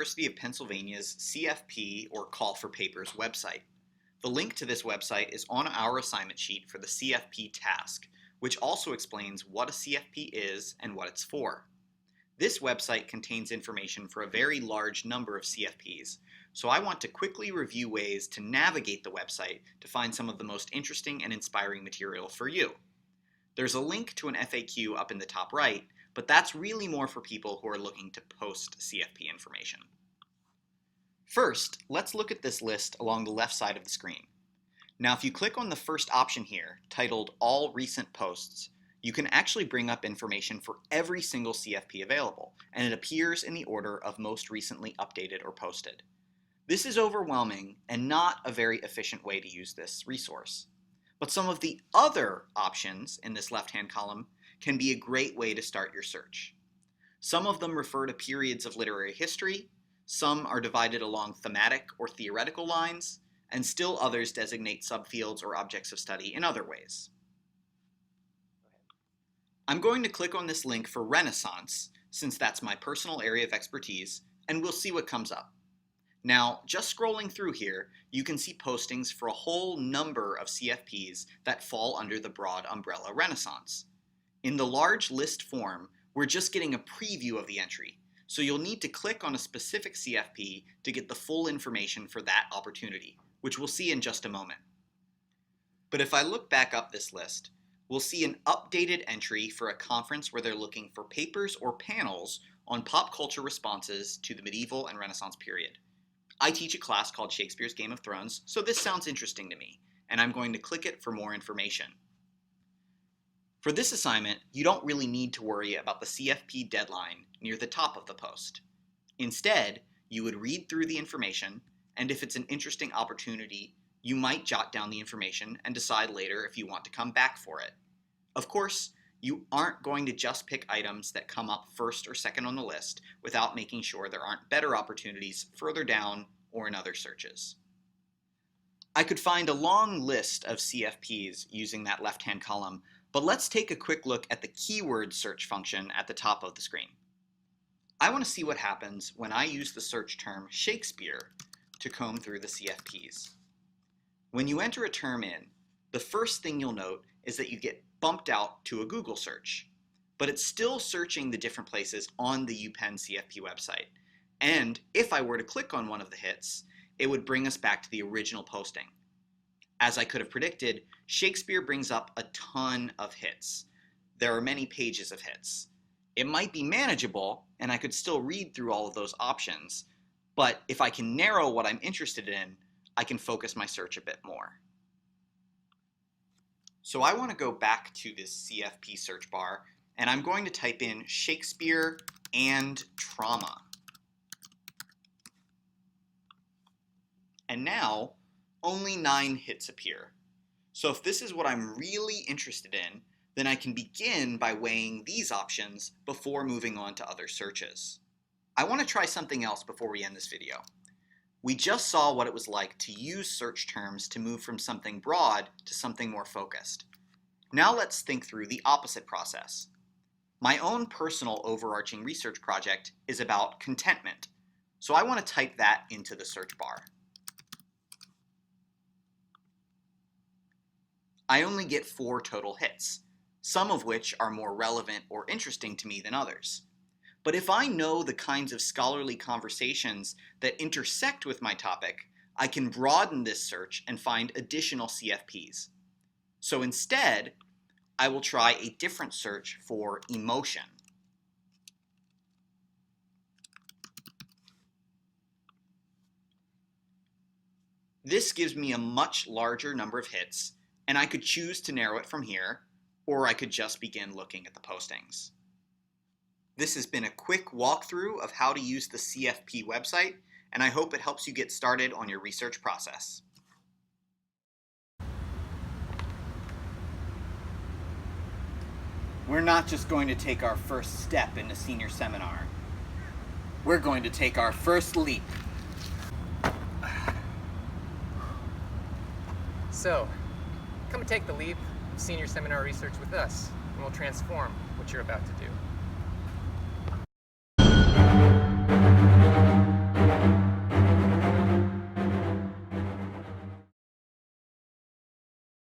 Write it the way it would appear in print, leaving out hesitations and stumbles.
University of Pennsylvania's CFP, or Call for Papers, website. The link to this website is on our assignment sheet for the CFP task, which also explains what a CFP is and what it's for. This website contains information for a very large number of CFPs, so I want to quickly review ways to navigate the website to find some of the most interesting and inspiring material for you. There's a link to an FAQ up in the top right, but that's really more for people who are looking to post CFP information. First, let's look at this list along the left side of the screen. Now, if you click on the first option here, titled All Recent Posts, you can actually bring up information for every single CFP available, and it appears in the order of most recently updated or posted. This is overwhelming and not a very efficient way to use this resource. But some of the other options in this left-hand column can be a great way to start your search. Some of them refer to periods of literary history, some are divided along thematic or theoretical lines, and still others designate subfields or objects of study in other ways. I'm going to click on this link for Renaissance, since that's my personal area of expertise, and we'll see what comes up. Now, just scrolling through here, you can see postings for a whole number of CFPs that fall under the broad umbrella Renaissance. In the large list form, we're just getting a preview of the entry, so you'll need to click on a specific CFP to get the full information for that opportunity, which we'll see in just a moment. But if I look back up this list, we'll see an updated entry for a conference where they're looking for papers or panels on pop culture responses to the medieval and Renaissance period. I teach a class called Shakespeare's Game of Thrones, so this sounds interesting to me, and I'm going to click it for more information. For this assignment, you don't really need to worry about the CFP deadline near the top of the post. Instead, you would read through the information, and if it's an interesting opportunity, you might jot down the information and decide later if you want to come back for it. Of course, you aren't going to just pick items that come up first or second on the list without making sure there aren't better opportunities further down or in other searches. I could find a long list of CFPs using that left-hand column, but let's take a quick look at the keyword search function at the top of the screen. I want to see what happens when I use the search term Shakespeare to comb through the CFPs. When you enter a term in, the first thing you'll note is that you get bumped out to a Google search, but it's still searching the different places on the UPenn CFP website. And if I were to click on one of the hits, it would bring us back to the original posting. As I could have predicted, Shakespeare brings up a ton of hits. There are many pages of hits. It might be manageable, and I could still read through all of those options, but if I can narrow what I'm interested in, I can focus my search a bit more. So I want to go back to this CFP search bar, and I'm going to type in Shakespeare and trauma. And now, only 9 hits appear. So if this is what I'm really interested in, then I can begin by weighing these options before moving on to other searches. I want to try something else before we end this video. We just saw what it was like to use search terms to move from something broad to something more focused. Now let's think through the opposite process. My own personal overarching research project is about contentment, so I want to type that into the search bar. I only get 4 total hits, some of which are more relevant or interesting to me than others. But if I know the kinds of scholarly conversations that intersect with my topic, I can broaden this search and find additional CFPs. So instead, I will try a different search for emotion. This gives me a much larger number of hits, and I could choose to narrow it from here, or I could just begin looking at the postings. This has been a quick walkthrough of how to use the CFP website, and I hope it helps you get started on your research process. We're not just going to take our first step into senior seminar. We're going to take our first leap. So, come and take the leap of senior seminar research with us, and we'll transform what you're about to do.